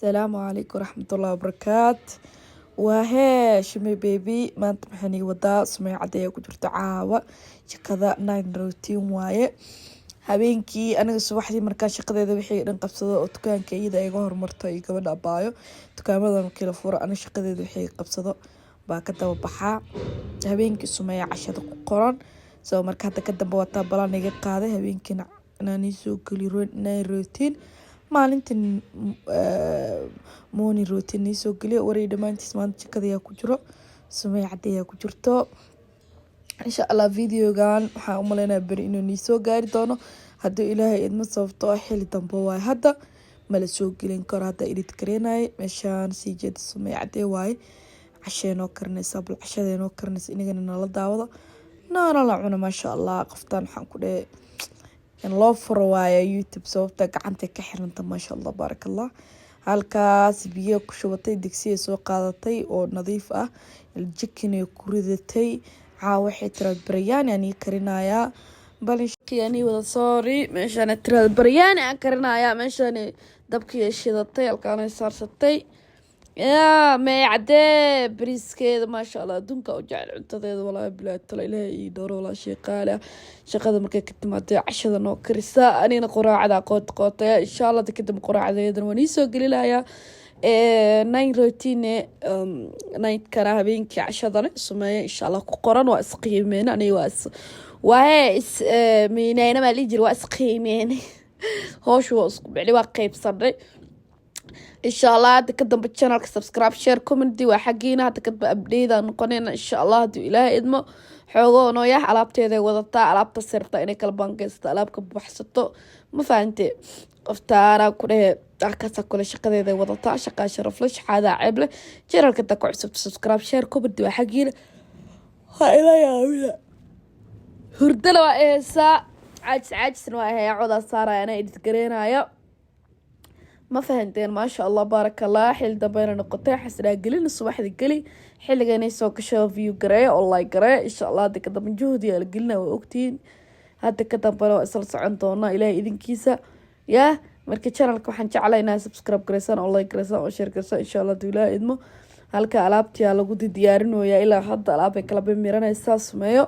السلام عليكم ورحمة الله وبركاته. وهي شمي بيبي ما انت محني ودا سمي عادية كجرت عاوة شقدا ناين روتين واye habeenkii aniga subaxdii markaa shaqadeeda wixii dhan qabsado oo dukaanka iyada iga hormarto iyo gabadha abaayo dukaamadan kala furo aniga shaqadeeda wixii qabsado baa ka daba baxaa habeenkii sumeeya cashada ku qoran soo markaa hadda ka damba wataa balan iga qaaday habeenkiina inaan soo geli routine maalintan morning routine soo geli waray dhamaantiis maanta shaqada yaa ku jiro sumeeya cadeeya ku jirto insha Allah videogan waxaan u maleynaa bari inuu soo gaari doono haddii ilaahay idma sababto xili dambe waay hadda mala soo gelin karo hadda edit kareenay meeshaan sii jeed sumeeya cadee waay casheeno karnaysa bal cashadeeno karnaysa inagana nala daawado la cuno masha Allah qoftaan waxaan ku dhahay in loo furo waaya YouTube sababta gacanta ka xiranta masha Allah barakallah halkaas biyo ku shubatay digsiga soo qaadatay oo nadiif ah jikin ku ridatay waxay tirad biryani aan karinayaa balishkiyani wada sorry meeshaan tirad biryani aan karinayaa meeshaan dabkii shidatay halkaan saarsatay ma cadee briskeeda ma sha Allah dunka u jecel cuntadeeda walaa bilaa tala ilaahay dooro la shaqaale shaqada markay ka timaado cashada noo karisa anina quraacada qootaya insha Allah kadib quraacadeedan waan soo gelilayaa nine routine night kana habeenkii cashadana sumeeyo insha Allah ku qoran waa isqiimeen aniga waa miinayna ma li jir waa isqiimeen hoosh waa isku bixi waa qaybsanay insha Allah hadda ka dambe channelka subscribe share comment waa xaqiina hadda ka update aan noqonayna insha Allah hadii ilaahay idmo xoogo noo yahay alaabteeda wadataa alaabta sirta inay kala bankaysto alaabka baxsato ma fahamtay qoftaana ku dhahay kasa kula shaqadeeda wadataa shaqa sharaf la shaqada ceeble channelka ta ku cusub subscribe share comment waa xaqiina ha ilaahay hurdala waa eesa caajisna waa hay coda saarayna edit gareenayo ما فهمتين ما شاء الله بارك الله حيل دبينا نقطة حسنا قلنا الصباح ذي قلي حيل جاني سوق شو فيو قراء الله قراء إن شاء الله هذا كذا من جهدي قلنا وقتين هذا كذا بلا أصل صعدنا إلى إذن كيسة يا مركز channel كم حنش علينا سبسكرايب كريسان الله كريسان وشير كريسان إن شاء الله دولا إدمو هالك ألعبتي على جود ديارنا ويا إلى حد ألعاب كلاب ميرانا إساس مايو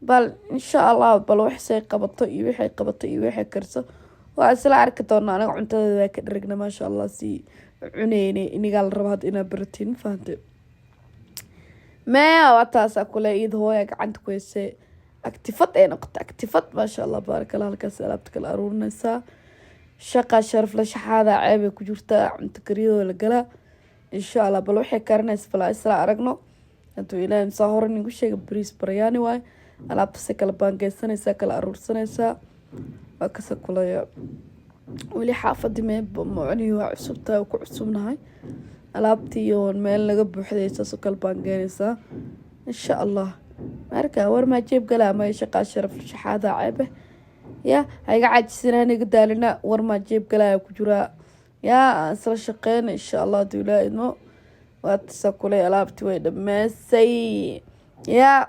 بل إن شاء الله بلوح سيق بطئ يوحي كرسو وأصل عركتنا أنا كنت ذاك درجنا ما شاء الله سي عنيني إني قال ربحت إنا برتين فهمت ما واتاس أقول إيد هو عند كويس اكتفت أنا قلت اكتفت ما شاء الله بارك الله لك سلامتك الأرور نسا شقة شرف لشحاذا عيب كجورتا عند كريو ولا إن شاء الله بلوحي كارنس فلا إسراء رجنا أنتو إلى مساهرني كل شيء بريس برياني واي أنا بسكال بانجي سنة سكال أرور سنة وكسا كلها ولي حافظي معني وعصبتها وكعصبناها ألعبتي يون ميل نقب حديثة سكال بانجينيسا إن شاء الله ماركا ورما جيب قلا ما يشقى شرف شحاذا عيبه يا هاي قاعد سناني قدالنا ورما جيب قلا كجراء يا أنصر شقين إن شاء الله دولا إنو واتسا كلها ألعبتي ويدا ماسي يا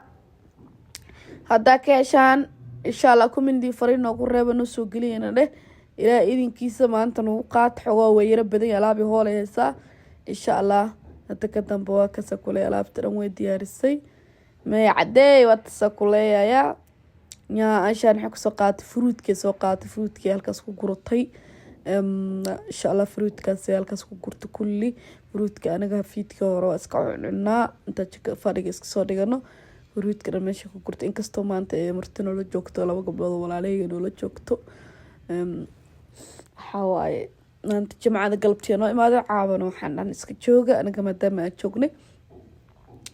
هداك عشان إن شاء الله كومندي فريق نقول ربنا نسوقلينا ده إلى إذن كيسة ما أنت نوقات حوا ويرب بدي ألعب هولا هسا إن شاء الله نتقدم بواكسة كلها ألعب ترمي ديار السي ما يعدي واتساكوليا يا عشان حكو سوقات فروت كي هالكاسكو قرطي إن شاء الله فروت كاسي هالكاسكو قرط كلي فروت كأنا قافيت كورو أسكع عنا أنت فريق إسكسوديغانو فروت كده ماشي كورت إنكستو ما أنت مرتين ولا جوكتو ولا قبل ولا عليه ولا جوكتو حواي أنت جماعة قلبتي أنا ما ذا عاون وحنا نسكت جوجا أنا كمان دم أتشوقني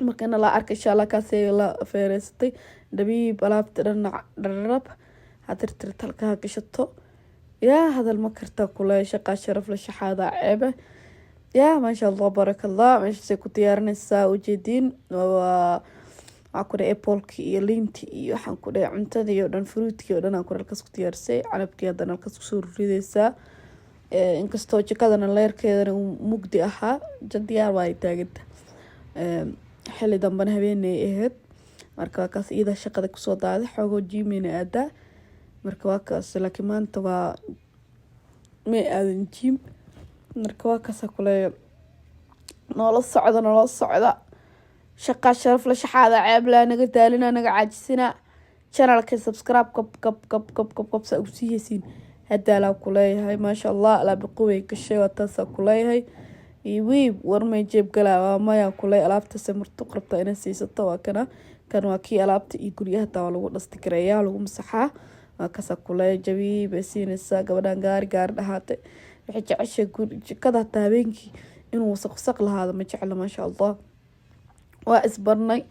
مكان لا أرك إن شاء الله كاسي لا فيرستي دبي بلاب ترنا درب هترتر تلقاها كشتو يا هذا المكرتا كله شقة شرف للشحاذة عيبة يا ما شاء الله بارك الله مش سيكوتيارنا الساعة وجدين أكون أبلك يلينتي يحن كده عنتدي يودن فروتي يودن أكون الكسكو تيارسي على بكي هذا الكسكو سور ريدسا إن كستوجي كذا نلاير كذا مجدي أها جديار وايد تاجد حلي دمبن هبيني إهد مركا كاس إذا شقدك كسود هذا حقو جيمين أدا مركا كاس لكن ما أنت ما أذن جيم marka waa kasa kuleeyo noola socda shaqa sharaf la shaxaada ceebla naga daalina naga caajisina channelka subscribe kab sa u siiyaysiin hadda la kuleeyahay maasha Allah la biqoy ka sheego taas kuleeyahay iwiib warmay jeeb galaa maya kulay alaabta samartu qabta inay siisato waa kan waa kii alaabta iyo guryaha taa lagu dhasti kareeyaa lagu masaxaa waa kasa kulay jabi basiinaysa gabadhan gaari dhahaate waxay jeceshay jikada habeenkii inuu wasaq lahaado ma jecla maasha Allah waa isbarnay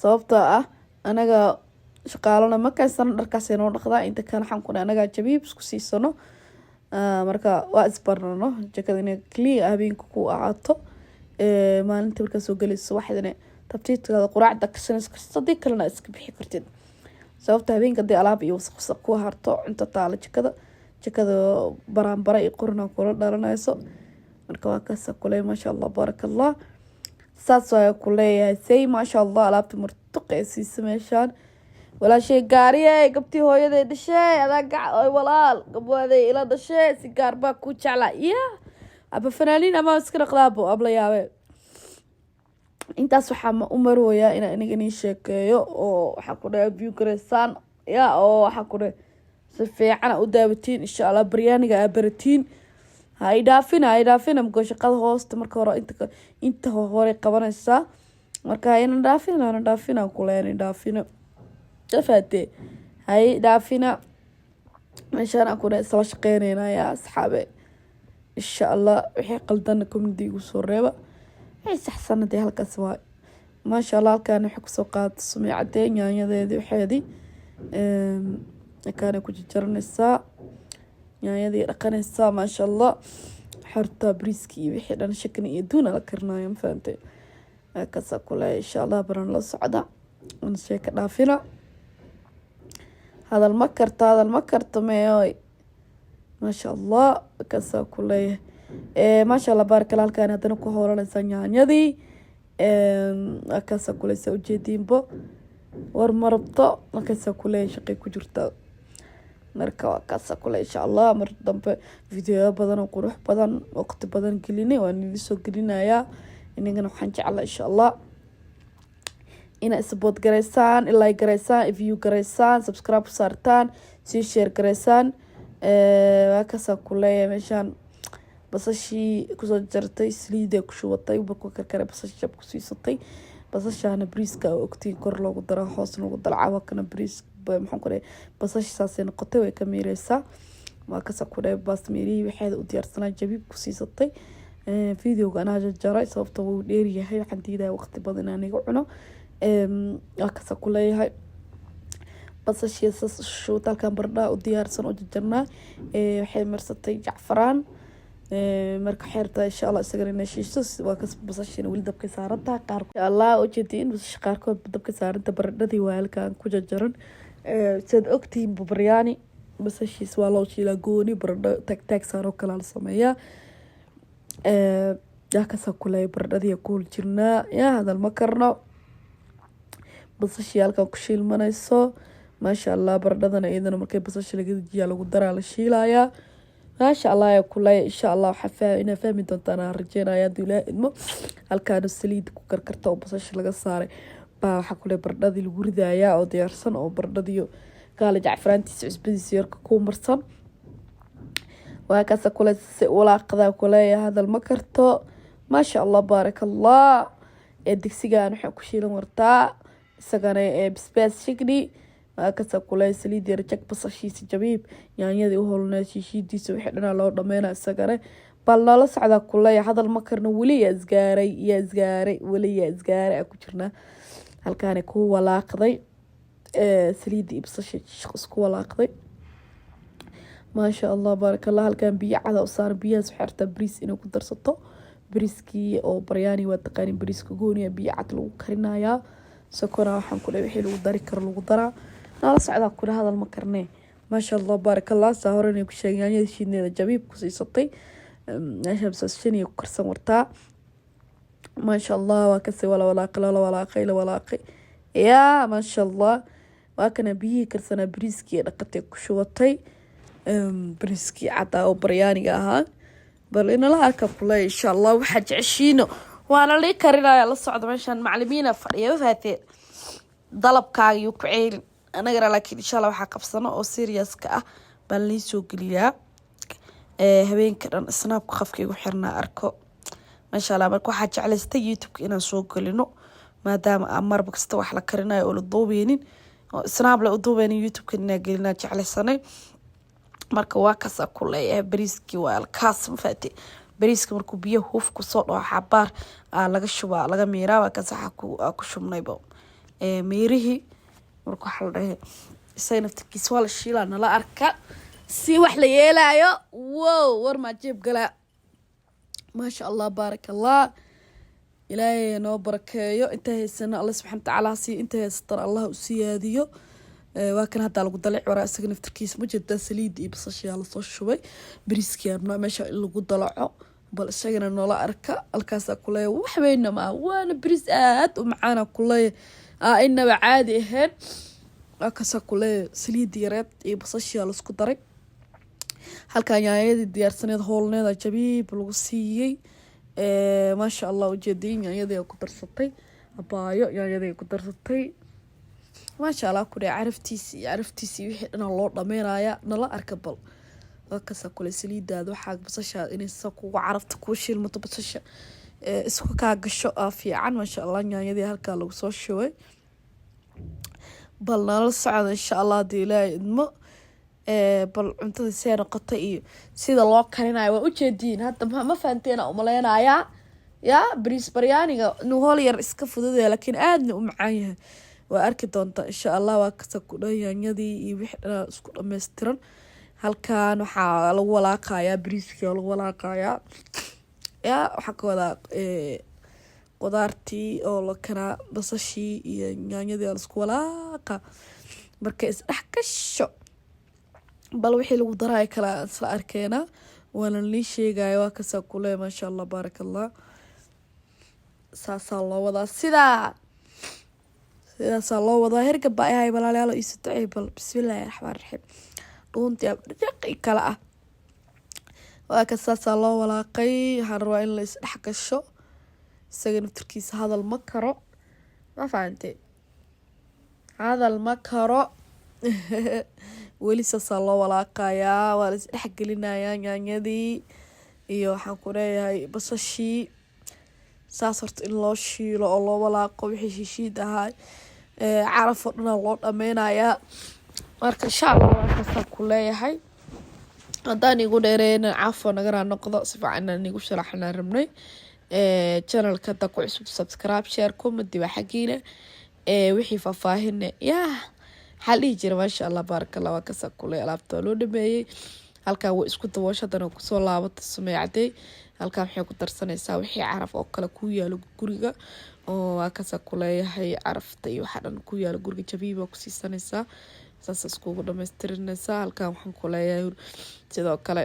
sababta anaga shaqaalana ma kaysan dharkaas inoo dhaqdaa inta kan xan ku anaga jabiib isku siisano marka waa isbarnano jikada inay clean habeenku ku ahaato maalintii marka soo galayso waxdana tabtiidka quraacda kashanayso kalena iska bixi kartid sababta habeenka hadii alaab iyo wasaq ku harto inta taala jikada baranbara iyo qorna kula dharanayso marka waa kasa kulay maasha Allah barakallah saas waa kuleeyahay say maasha Allah alaabta martuqaysi sameeshaan wala shay gaariye gabti hooyaday dhashay adag walaal gabwaday ila dhashay si gaarba ku jecla aba fanaaniin ama iska dhaqlaabo abla yaabe intaas waxa ma umarooya in aniga ni sheekeeyo oo waxa ku dhaay view gareysaan oo waxa ku dhaay si fiican u daawatiin insha Allah baryaaniga baratiin hay dhaafina ma shaqada hoosta marka hore inta hore qabanaysa marka ayna dhaafina kuleen dhaafina dafate hay dhaafina meeshaan aku isla shaqeynayna ya asxaabe insha Allah wixii qaldan comedy ugu soo reeba ay saxsanadii halkaas waa maasha Allah halkaan waxa ku soo qaad sumeecadee yaanyadeedii waxeedii kaana ku jarjarnaysaa yaanyadii dhaqanaysaa maasha Allah xarta briski wixii dhan shakni iyo duuna la karnaayo ma fahamtay kasa kule insha Allah baran la socda aan sheeka dhaafina hadal ma karto meeyoy maasha Allah kasa kule maasha Allah barakallahu halkaan hadana ku hoolanaysaa yaanyadii kasa kule soo jeedinbo war marabto kasa kule shaqay ku jirta marka waa kasa kule insha Allah mar dambe video badan oo qurux badan waqti badan gelinay waan idin soo gelinayaa inagana waxaan jeclaa insha Allah ina support gareysaan like gareysaan view gareysaan subscribe saartaan si share gareysaan waa kasa kule meeshaan basashii ku soo jartay saliid ku shubatay barko karkare basash jab ku siisatay basashana briiska oo ogtiin kor loogu daro hoos loogu dalcaa kana briis maxaan ku dhahay basash saasay noqotay way ka miireysaa waa kasa ku dhahay basmiri waxay u diyaarsanaa jabiib ku siisatay videoga ana jaray sababtoo uu dheer yahay waxaan diiday waqti badan aniga cuno waa kasa ku leeyahay basashii shuutalkan bardha u diyaarsan oo jarnaa waxay marsatay jacfaraan marka xeerta insha Allah isagana shiisho waa ka basashina wali dabka saaranta qaar Allah oo jeedin basash qaarkood dabka saaranta bardhadii waa halkaan ku jajaran sad ogtiin baryaani basashiis waa loo shiilaa gooni bardho tag saaro kala la sameeyaa yaa ka soo kulay bardhadii ku jirnaa yaa hadal ma karno basashii halkaan ku shiilmanayso maasha Allah bardhadana iyadana markay basash laga dijiya lagu daraa la shiilayaa maasha Allah ya kulay insha Allah ina fahmi doontaan rajeenaya dulaa idmo halkaan saliid ku karkarta oo basash laga saaray baa waxa kulay bardhadii lagu ridayaa oo diyaarsan oo bardhadiyo gaala jacfaraantiisa cusbadiisa yarka ku marsan waa kaasa kulay si walaaqada kulay hadal ma karto maasha Allah barakallah digsigaan waxa ku shiilan wartaa isagana bisbaas shigni kasa kulay saliid yar jag basashiisa jabiib yaanyada u holnaa shiishidiisa wixii dhanaa loo dhameynaa isagana bal nala socda kulay hadal ma karno wali yaa isgaaray ku jirnaa halkaan ku walaaqday saliid ibsashi isku walaaqday maasha Allah barakallah halkaan biyo cada u saar biyaas xirta bariis inuu ku darsato bariiskii oo baryaani waa taqaan bariiska gooniya biyo cad lagu karinayaa sokora waxaan ku dhahay wixii lagu dari karo lagu daraa nala socda ku hadal ma karnee maasha Allah barakallah saahoranay ku sheegayaan shiidneeda jabiib ku siisatay meesha basashani ku karsan wartaa maasha Allah waa kasi walaaqay ya maasha Allah waa kana biyo karsana bariiskii dhaqatay ku shubatay bariiskii cada oo baryaaniga ahaa bal inala arka kulay insha Allah waxa jeceshiino waana la karinaya la socdo meeshan macallimiina fadhiyo faatee dalabkaaga iyo ku ceelin anaga laakiin insha Allah waxa qabsano oo serious ka ah bal li soo galiyaa habeenka dhan snapka qafkaygu xirnaa arko masha Allah marka waxa jeclaystay YouTube inaan soo galino maadaama amar kasta wax la karinayo oo la duubeenin oo snap la duubeenin YouTube kana galina jeclaysanay marka waa kasa kulay bariiski waa kaas faatee bariiska markuu biyo huf ku soo dhaw xabaar laga shubaa laga miiraa waa kasa ku shubnaybo meerihi markuu xal dhahay isay naftigiis waa la shiilaa nala arka si wax la yeelayo wow war ma jeeb gala ma sha Allah barakallah ilaahay noo barakeeyo inta heysana Allah subhanahu wa ta'ala si inta heystan Allah u siyaadiyo waa kan hada lagu dalay wara isaga naftigiis ma jeeda saliid iyo basasha la soo shubay bariiskiina meesha lagu dalaco bal isagana noola arka halkaas kulay wax weyn ma waana bariis aad u macaan kulay inaba caadi ahayn akasa kulay saliid yareed iyo basasha la isku daray halkaan yaayada diyaarsaneed hoolneeda jabiib lagu siiyay ma sha Allah ujeedin yaayada ku darsatay abaayo yaayada ku darsatay ma sha Allah ku caraftiisi wixii dhan loo dhameynaya nala arka bal akasa kulay saliidaada waxa basasha inay soo ku carafta ku shilmato basasha isku ka gasho fiican ma sha Allah yaayada halka lagu soo shubay bal nala socdo insha Allah diilay idmo bal cuntada si noqoto iyo sida loo karinayo waa u jeedin hadda ma fahanteena u maleynaya ya bariis baryaaniga nuhol yar iska fududeey laakiin aadna u macaan yahay waa arki doonta insha Allah waa ka ku dhayaanyadii iyo wixii isku dhameystiran halkaan waxa lagu walaaqayaa bariiska lagu walaaqayaa ya waxa ka wada qudaartii oo la kana basashii iyo yaanyadii la isku walaaqa marka is dhex gasho bal wixii lagu daray kala isla arkeena waana li sheegay waa ka kulay ma sha Allah barakallah saasa loo wada sidaas loo wada herga baayahay walaalayaal isu tacay bal bismillaahir rahmaanir rahiim doonti abdaqi kala ah waa ka saasa loo walaaqay harwa in la is dhex gasho isaga naftirkiisa hadal ma karo ma fahanteen hadal ma karo weli saasa loo walaaqayaa waa la is dhex gelinayaa yaanyadii iyo waxaan ku leeyahay basashii saas horta in loo shiilo oo loo walaaqo wixii shishiid ahaa caraf oo dhan loo dhameynayaa marka insha Allah waxaan ku leeyahay hadaan igu dheereeyna cafo naga noqdo si fiican aan igu sharaxnaa rabnay channelka ta ku cusub subscribe share comment waa xaqiina wixii faahfaahin xalii jira ma sha Allah barakallah waa ka kulay alaabta loo dhameeyay halka way isku dabooshadan ku soo laabato sameeyay halka waxay ku darsanaysaa wixii caraf oo kala ku yaalo guriga oo waa ka kuleeyahay carafta iyo waxa dhan ku yaalo guriga jabiiba ku siisanaysaa saas isku dhameystirinaysaa halka waxaan ku leeyahay sidoo kale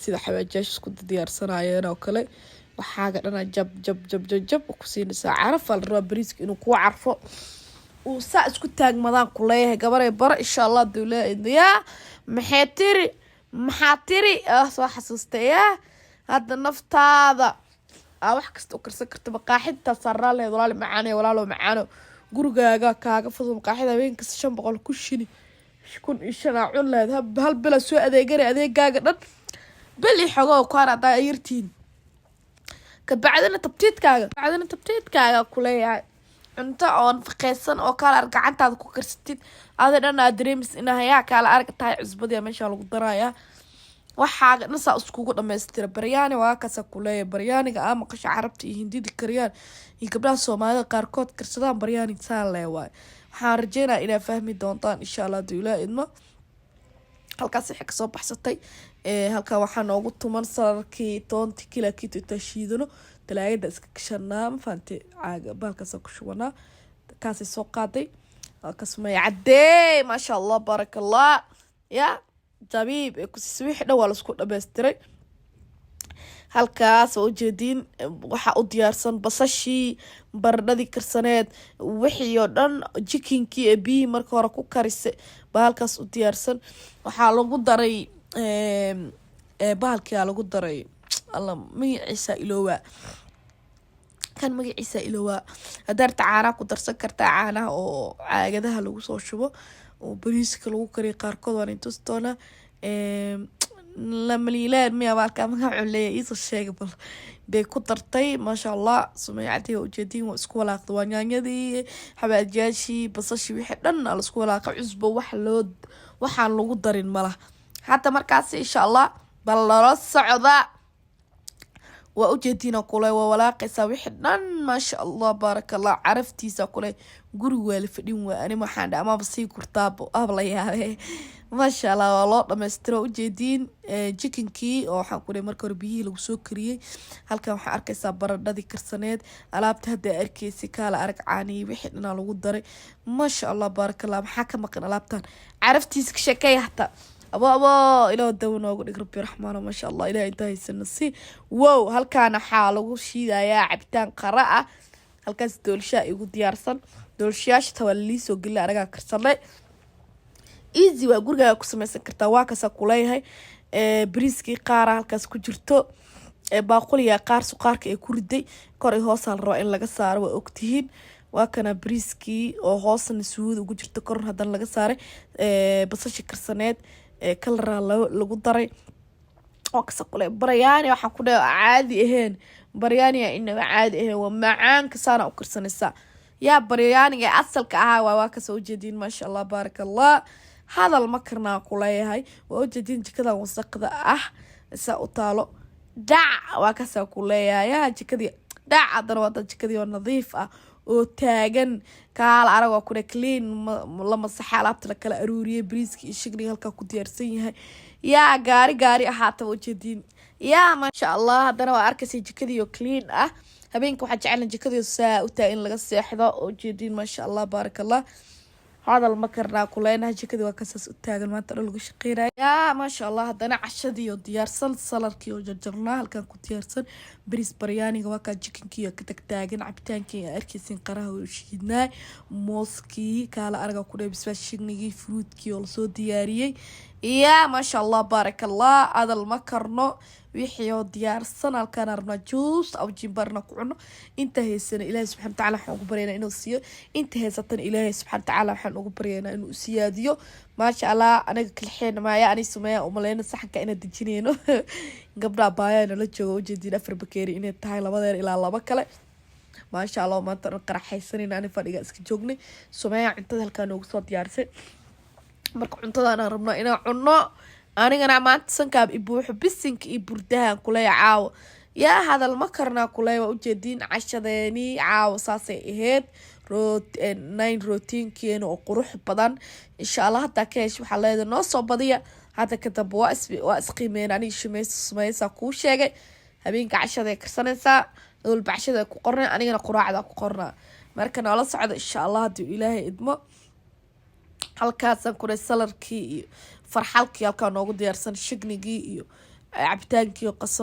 sida xawaajash isku diyaarsanayeen oo kale waxaaga dhana jab ku siinaysaa caraf al raba bariiska inuu ku carfo oo saa isku taagmadaan ku leeyahay gabaray bar insha Allah dawladda maxaa tiri soo xasuustay hadda naftaada wax kasta oo karsan karta maqaaxinta sarraale walaal macaano gurigaaga kaaga fudud maqaaxida habeenka 500 ku shini kun ishana cun leed hal bila soo adeegaaga dhan bali xogo ku arada ayirtiin ka bacdina tabtiidkaaga ku leeyahay inta on faqeysan oo kala argacantaada ku karsatid adeedan dreams inahay kala argtahay cusbada meesha lagu daraya waxa nasa iskugu dhameystira baryaani waa ka sakuleey baryaaniga ama qasha carabta iyo hindida kariyaan iyo gabdhaha Soomaalida qaar kood karsadaan baryaani saan leeyahay waxaan rajeynaa inaad fahmi doontaan insha Allah duulaa idma halkaas waxa ka soo baxsatay halka waxaan ugu tuman sararkii toonti kila kito tashiidano talaagada iska kashanaa ma fahanti caaga balkaas ku shubana kaas soo qaaday halkaas ma yacday ma sha Allah barakallah ya jabiib ku sii dhow la isku dhameystiray halkaas oo jeedin waxa u diyaarsan basashii baradhadii karsaneed wixii oo dhan chickenkii ee bi marka hore ku karisay ba halkaas u diyaarsan waxa lagu daray bahalkiyaa lagu daray alla magaciisa ilowaa kan magaciisa ilowaa hadaarta caanaha ku darsan kartaa caanaha oo caagadaha lagu soo shubo oo bariiska lagu kariyo qaarkood waan intus doona lamaliilaan miya baalkaa magacu leeyahay iisoo sheega bal bay ku dartay maasha allah sumaycadii ujeediin waa isku walaaqda waa yaanyadii xabaajiyaashii basashii wixii dhan la isku walaaqa cusbo waxaan lagu darin malaha hadda markaas insha allah bal lala socda waa ujeediina kule waa walaaqaysaa wixii dhan maasha allah baaraka allah caraftiisa kule guriga waa la fadhin waa ani waxaan dha amaba sii kurtaabo la yaabe maasha allah waa loo dhamaystiro ujeediin jikinkii oo waxaan ku marka hore biyihii lagu soo kariyey halkan waxaa arkaysaa baradhadii karsaneed alaabta hadda arkaysi kaala arag caaniyey wixii dhanaa lagu daray maasha allah baaraka allah maxaa ka maqan alaabtan caraftiisa ka sheekeeya hataa abo ilaa dawo noogu dhig rabbi raxmaano maasha allah ilaa inta haysana si wow halkaan waxaa lagu shiidayaa cabitaan qara ah halkaas doolshaa igu diyaarsan doolshayaasha tawaa liisoo geli anagaa karsanay easy waa guriga ku samaysan kartaa waa kaasa kuleeyahay bariiskii qaara halkaas ku jirto baaquliga qaar suqaarka ee ku riday kor iyo hoos la rabo in laga saaro waa ogtihiin waa kana bariiskii oo hoosna suuda ugu jirto kor hadan laga saaray basashi karsaneed kalara lagu daray oo kasa kule baryaani waxa ku caadi ahayn baryaani inaga caadi ahayn waa macaan ka saana u karsanaysa yaa baryaaniga asalka ahaa waa kasoo jeedin maasha allah baarakallah hadal ma karnaa kuleeyahay waa ujeedin jikada wasaqda ah isa u taalo dhac waa kasoo kuleeyahay jikadii dhac hadana waa jikadii oo nadiif ah oo taagan kaala arag waa kuna clean la masaxa alaabta la kala aruuriyay bariiska iyo shigniga halka ku diyaarsan yahay yaa gaari ahaata ujeedin yaa maasha allah hadana waa arkaysa jikadii oo clean ah habeenka waxa jeclan jikadii saa u taa in laga seexdo oo jeedin maasha allah baarakallah hadal ma karnaa kuleenahay jikadii waa kasaas u taagan maanta lagu shaqeynaya maasha allah hadana cashadii oo diyaarsan salarkii oo jarjarnaa halkan ku diyaarsan bariis baryaaniga waa ka jikinkii ka tagtaagan cabitaankii arkaysin qaraha oo shiidnaa mooskii kaala arga ku dheebisba shignigii fruitkii oo soo diyaariyay يا ما شاء الله بارك الله هذا المكرنا ويحيو ديار السنة كان رنا جوس أو جنبرنا كعنا انتهي السنة إلهي سبحانه وتعالى حن قبرينا إنه سيو انتهي سطن إلهي سبحانه وتعالى حن قبرينا إنه سياديو ما شاء الله أنا كل حين ما يعني سمايا وملاينا صح كأنه دجنينه قبل بايا إنه لجوا وجدين أفر بكيري إنه تهاي لبادر إلى الله بكله ما شاء الله ما تنقر حيسنين أنا فريق اسك جوجني سمايا انتهى كانوا صوت ديارسي marka cuntada aan rabno inaan cunno anigana maanta sankaab ibuuxo bisinka iyo burdahan kulay caaw yaa hadal ma karnaa kulay waa ujeedin cashadeeni caaw saasay ahayd routiinkeena oo qurux badan insha allah hadda ka hesh waxaa leedahay noo soo badiya hadda ka dambe waa isqiimeyn aniga shumeysa kuu sheegay habeenka cashada karsanaysaa walba cashada ku qornay anigana quraacda ku qornaa marka noola socda insha allah haddii ilaahay idmo halkaasaan kuray salarkii iyo farxalkii halkaa noogu diyaarsan shignigii iyo cabitaankii qaso